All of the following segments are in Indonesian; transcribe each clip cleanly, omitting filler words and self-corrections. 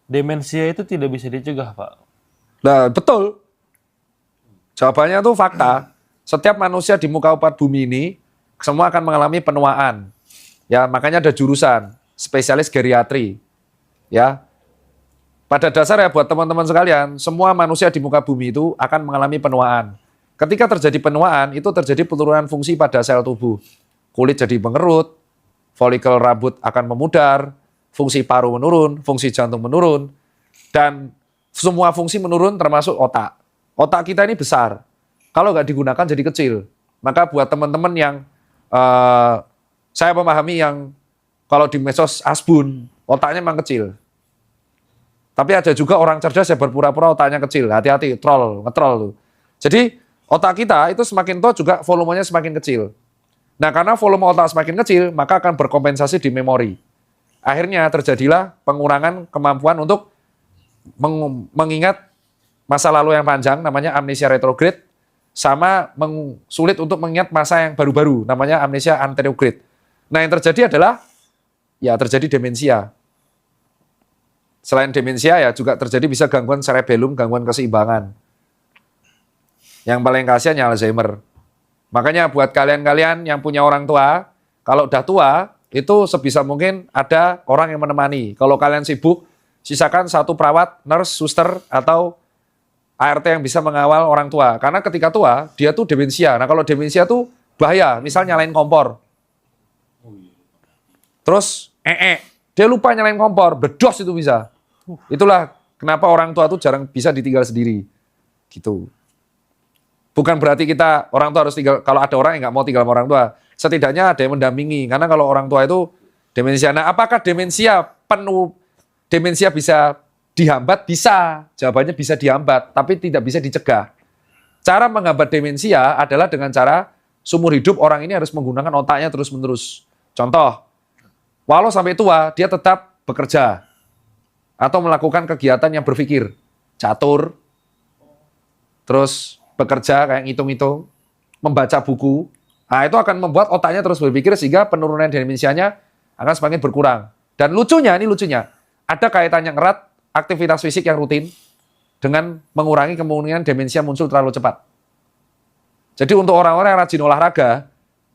Demensia itu tidak bisa dicegah, Pak. Nah, betul. Jawabannya tuh fakta. Setiap manusia di muka bumi ini semua akan mengalami penuaan. Ya, makanya ada jurusan spesialis geriatri. Ya. Pada dasarnya buat teman-teman sekalian, semua manusia di muka bumi itu akan mengalami penuaan. Ketika terjadi penuaan, itu terjadi penurunan fungsi pada sel tubuh. Kulit jadi mengerut, folikel rambut akan memudar, fungsi paru menurun, fungsi jantung menurun, dan semua fungsi menurun termasuk otak. Otak kita ini besar. Kalau nggak digunakan jadi kecil. Maka buat teman-teman yang saya memahami yang kalau di medsos asbun, otaknya memang kecil. Tapi ada juga orang cerdas yang berpura-pura otaknya kecil. Hati-hati, ngetrol tuh. Jadi otak kita itu semakin tua juga volumenya semakin kecil. Nah, karena volume otak semakin kecil, maka akan berkompensasi di memori. Akhirnya terjadilah pengurangan kemampuan untuk mengingat masa lalu yang panjang, namanya amnesia retrograde, sama sulit untuk mengingat masa yang baru-baru, namanya amnesia anterograde. Nah, yang terjadi adalah, ya terjadi demensia. Selain demensia, ya juga terjadi bisa gangguan cerebellum, gangguan keseimbangan. Yang paling kasihan ya Alzheimer. Makanya buat kalian-kalian yang punya orang tua, kalau udah tua, itu sebisa mungkin ada orang yang menemani. Kalau kalian sibuk, sisakan satu perawat, nurse, suster, atau ART yang bisa mengawal orang tua. Karena ketika tua, dia tuh demensia. Nah kalau demensia tuh bahaya, misal nyalain kompor. Terus, dia lupa nyalain kompor, bedos itu bisa. Itulah kenapa orang tua tuh jarang bisa ditinggal sendiri. Gitu. Bukan berarti kita, orang tua harus tinggal, kalau ada orang yang nggak mau tinggal sama orang tua, setidaknya ada yang mendampingi. Karena kalau orang tua itu demensia. Nah apakah demensia bisa dihambat? Bisa. Jawabannya bisa dihambat, tapi tidak bisa dicegah. Cara menghambat demensia adalah dengan cara seumur hidup orang ini harus menggunakan otaknya terus-menerus. Contoh, walau sampai tua, dia tetap bekerja. Atau melakukan kegiatan yang berpikir. Catur, terus bekerja kayak ngitung-ngitung, membaca buku. Nah itu akan membuat otaknya terus berpikir sehingga penurunan demensianya akan semakin berkurang. Dan lucunya, ada kaitan yang erat aktivitas fisik yang rutin dengan mengurangi kemungkinan demensia muncul terlalu cepat. Jadi untuk orang-orang yang rajin olahraga,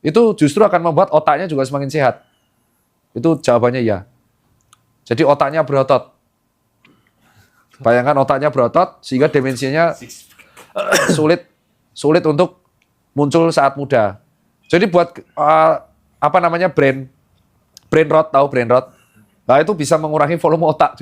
itu justru akan membuat otaknya juga semakin sehat. Itu jawabannya ya. Jadi otaknya berotot. Bayangkan otaknya berotot sehingga demensianya sulit untuk muncul saat muda. Jadi buat brain rot, tahu brain rot? Nah itu bisa mengurangi volume otak.